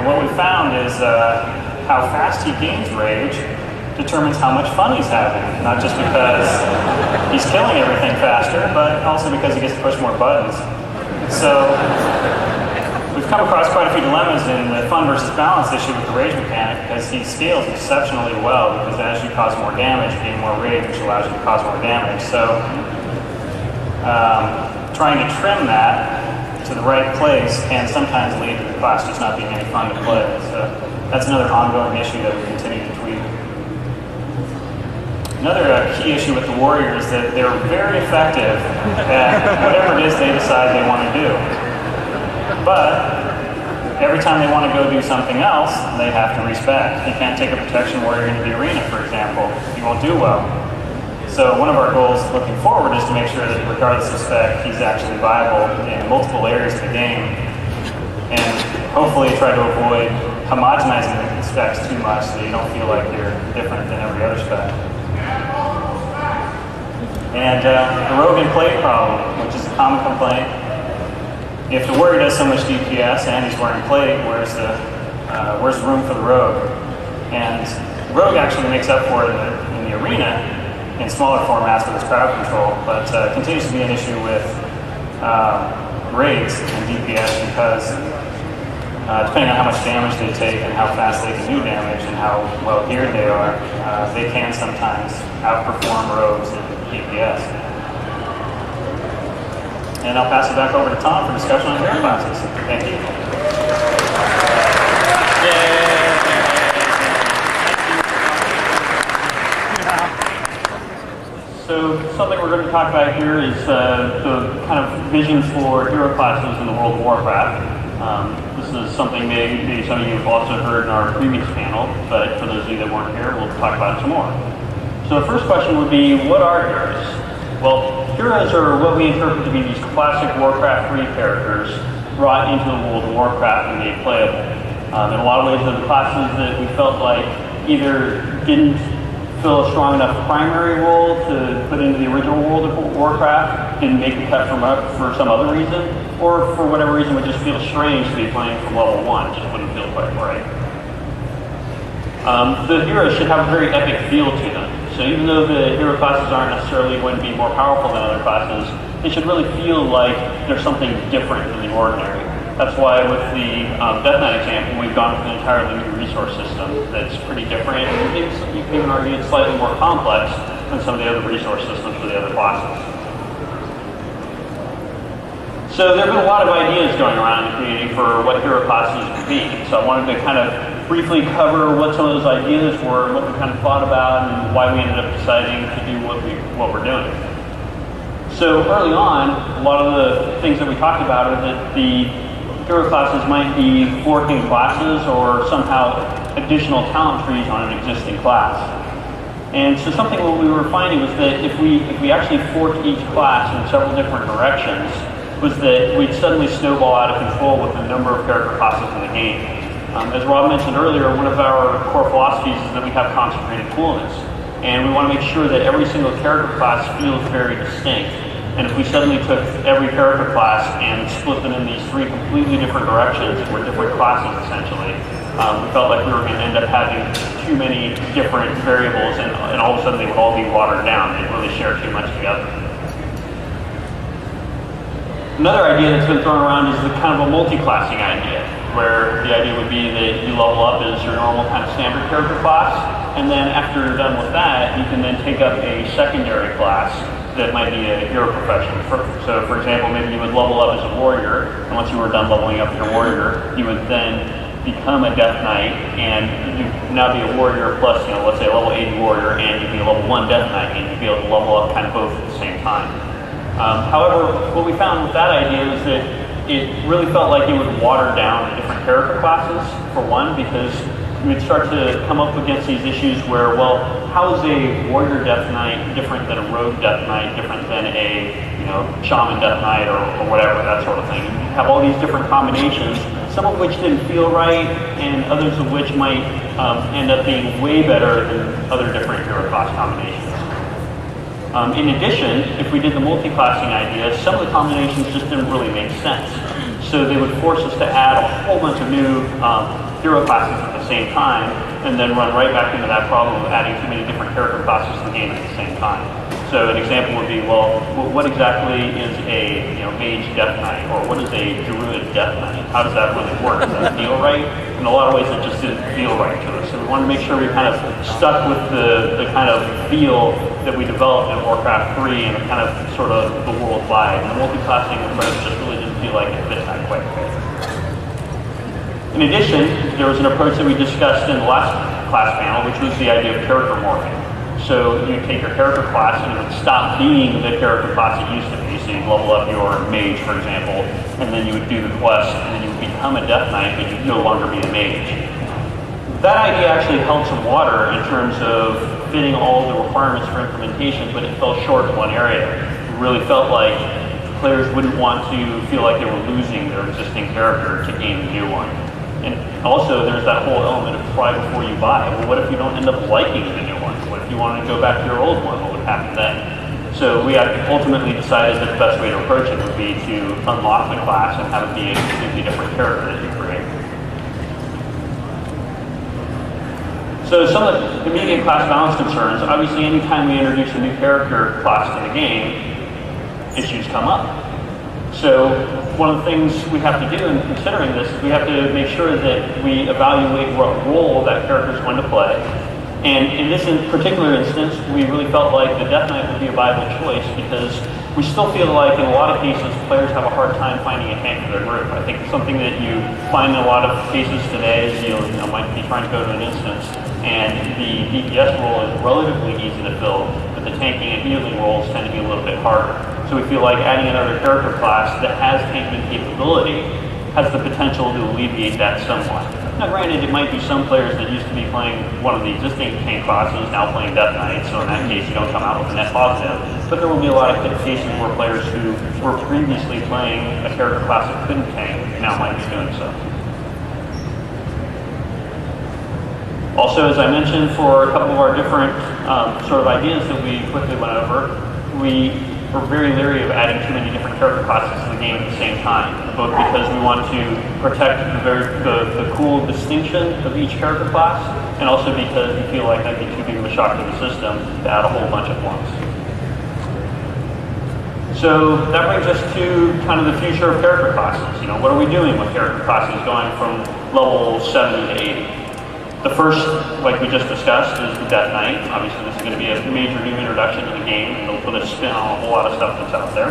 And what we found is how fast he gains rage determines how much fun he's having. Not just because he's killing everything faster, but also because he gets to push more buttons. So we've come across quite a few dilemmas in the fun versus balance issue with the rage mechanic, because he scales exceptionally well, because as you cause more damage, you gain more rage, which allows you to cause more damage. So trying to trim that to the right place can sometimes lead to the class just not being any fun to play. So that's another ongoing issue that we continue to tweak. Another key issue with the warrior is that they're very effective at whatever it is they decide they want to do. But every time they want to go do something else, they have to respec. You can't take a protection warrior into the arena, for example. He won't do well. So one of our goals looking forward is to make sure that regardless of spec, he's actually viable in multiple areas of the game, and hopefully try to avoid homogenizing the specs too much so you don't feel like you're different than every other spec. And the rogue and plate problem, which is a common complaint. If the warrior does so much DPS and he's wearing plate, where's the room for the rogue? And the rogue actually makes up for it in the arena in smaller formats with its crowd control, but continues to be an issue with raids and DPS because depending on how much damage they take and how fast they can do damage and how well geared they are, they can sometimes outperform rogues in DPS. And I'll pass it back over to Tom for discussion on hero classes. Thank you. So something we're going to talk about here is the kind of vision for hero classes in the World of Warcraft. This is something maybe some of you have also heard in our previous panel, but for those of you that weren't here, we'll talk about it some more. So the first question would be, what are heroes? Well, heroes are what we interpret to be these classic Warcraft 3 characters brought into the World of Warcraft and made playable. In a lot of ways, they're the classes that we felt like either didn't fill a strong enough primary role to put into the original World of Warcraft, didn't make the cut for some other reason, or for whatever reason would just feel strange to be playing from level 1, just wouldn't feel quite right. The heroes should have a very epic feel to them. So even though the hero classes aren't necessarily going to be more powerful than other classes, they should really feel like there's something different than the ordinary. That's why with the Death Knight example, we've gone with an entirely new resource system that's pretty different, and you can even argue it's slightly more complex than some of the other resource systems for the other classes. So there have been a lot of ideas going around in the community for what hero classes could be. So I wanted to kind of briefly cover what some of those ideas were, and what we kind of thought about, and why we ended up deciding to do what we're doing. So early on, a lot of the things that we talked about are that the hero classes might be forking classes or somehow additional talent trees on an existing class. And so something what we were finding was that if we actually forked each class in several different directions, was that we'd suddenly snowball out of control with the number of character classes in the game. As Rob mentioned earlier, one of our core philosophies is that we have concentrated coolness. And we want to make sure that every single character class feels very distinct. And if we suddenly took every character class and split them in these 3 completely different directions, or different classes essentially, we felt like we were going to end up having too many different variables, and all of a sudden they would all be watered down. They'd really share too much together. Another idea that's been thrown around is the kind of a multi-classing idea, where the idea would be that you level up as your normal kind of standard character class, and then after you're done with that, you can then take up a secondary class that might be a hero profession. So for example, maybe you would level up as a warrior, and once you were done leveling up your warrior, you would then become a Death Knight, and you'd now be a warrior plus, let's say a level 80 warrior, and you'd be a level 1 Death Knight, and you'd be able to level up kind of both at the same time. However, what we found with that idea is that it really felt like it would water down the different character classes, for one, because we'd start to come up against these issues where, well, how is a warrior Death Knight different than a rogue Death Knight, different than a shaman Death Knight, or whatever, that sort of thing. You have all these different combinations, some of which didn't feel right, and others of which might end up being way better than other different hero class combinations. In addition, if we did the multi-classing idea, some of the combinations just didn't really make sense. So they would force us to add a whole bunch of new hero classes at the same time, and then run right back into that problem of adding too many different character classes to the game at the same time. So an example would be, well, what exactly is a mage death knight, or what is a druid death knight? How does that really work? Does that feel right? In a lot of ways, it just didn't feel right to us. So we wanted to make sure we kind of stuck with the kind of feel that we developed in Warcraft 3 and kind of sort of the worldwide. And the multi-classing approach just really didn't feel like it fit that quite right. In addition, there was an approach that we discussed in the last class panel, which was the idea of character morphing. So you take your character class and it would stop being the character class it used to be. So you'd level up your mage, for example, and then you would do the quest, and then you would become a death knight, but you'd no longer be a mage. That idea actually held some water in terms of fitting all the requirements for implementation, but it fell short in one area. It really felt like players wouldn't want to feel like they were losing their existing character to gain a new one. And also, there's that whole element of try before you buy. Well, what if you don't end up liking the new one? What if you want to go back to your old one? What would happen then? So we ultimately decided that the best way to approach it would be to unlock the class and have it be a completely different character that you create. So some of the immediate class balance concerns, obviously anytime we introduce a new character class to the game, issues come up. So one of the things we have to do in considering this is we have to make sure that we evaluate what role that character is going to play. And in this particular instance, we really felt like the Death Knight would be a viable choice because we still feel like in a lot of cases players have a hard time finding a tank for their group. I think something that you find in a lot of cases today is you might be trying to go to an instance and the DPS role is relatively easy to fill, but the tanking and healing roles tend to be a little bit harder. So we feel like adding another character class that has tanking capability has the potential to alleviate that somewhat. Now granted, it might be some players that used to be playing one of the existing tank classes now playing Death Knight, so in that case you don't come out with a net positive. But there will be a lot of cases where players who were previously playing a character class that couldn't tank now might be doing so. Also, as I mentioned, for a couple of our different sort of ideas that we quickly went over, we were very leery of adding too many different character classes to the game at the same time, both because we want to protect the cool distinction of each character class, and also because we feel like that'd be too big of a shock to the system to add a whole bunch at once. So that brings us to kind of the future of character classes. What are we doing with character classes going from level 70 to 80? The first, like we just discussed, is the Death Knight. Obviously, this is going to be a major new introduction to the game, and it'll put a spin on a whole lot of stuff that's out there.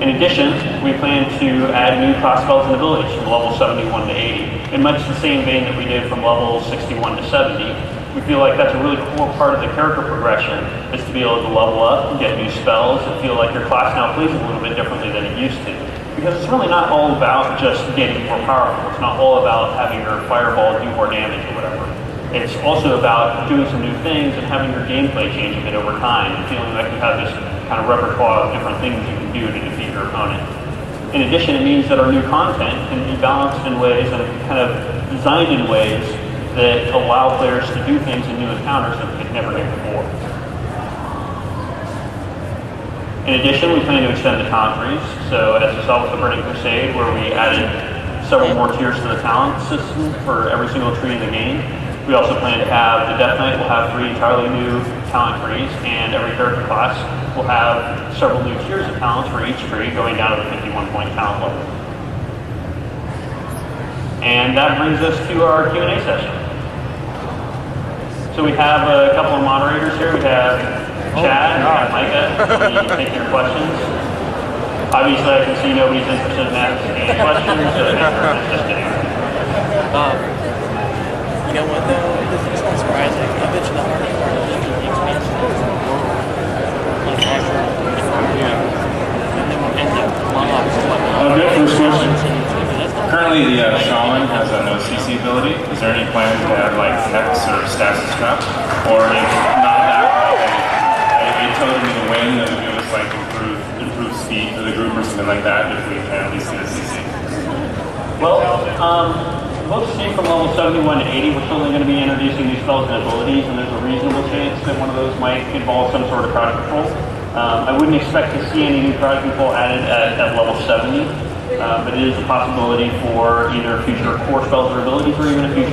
In addition, we plan to add new class spells and abilities from level 71 to 80. In much the same vein that we did from level 61 to 70, we feel like that's a really core part of the character progression, is to be able to level up and get new spells and feel like your class now plays a little bit differently than it used to. Because it's really not all about just getting more powerful. It's not all about having your fireball do more damage or whatever. It's also about doing some new things and having your gameplay change a bit over time and feeling like you have this kind of repertoire of different things you can do to defeat your opponent. In addition, it means that our new content can be balanced in ways and kind of designed in ways that allow players to do things in new encounters that they could never do before. In addition, we plan to extend the talent trees. So at SSL with the Burning Crusade, where we added several more tiers to the talent system for every single tree in the game. We also plan to have the Death Knight will have 3 entirely new talent trees, and every character class will have several new tiers of talents for each tree, going down to the 51-point talent level. And that brings us to our Q&A session. So we have a couple of moderators here. We have Chad, and Micah, you can take your questions. Obviously, I can see nobody's interested in asking any questions, so just kidding. You know what though? It's not surprising. I bet you the hardest part of this is the expansion. Like actual, and the mobs and whatnot. Good first question. Currently, the Shaman has a no CC ability. Is there any plan to add like hex or stasis trap, or if not that, like a totem in the wind that would give us like improved speed for the group or something like that if we can at least get a CC? Well, we'll see from level 71 to 80, we're certainly going to be introducing new spells and abilities, and there's a reasonable chance that one of those might involve some sort of crowd control. I wouldn't expect to see any new crowd control added at level 70. but it is a possibility for either future core spells or abilities, or even a future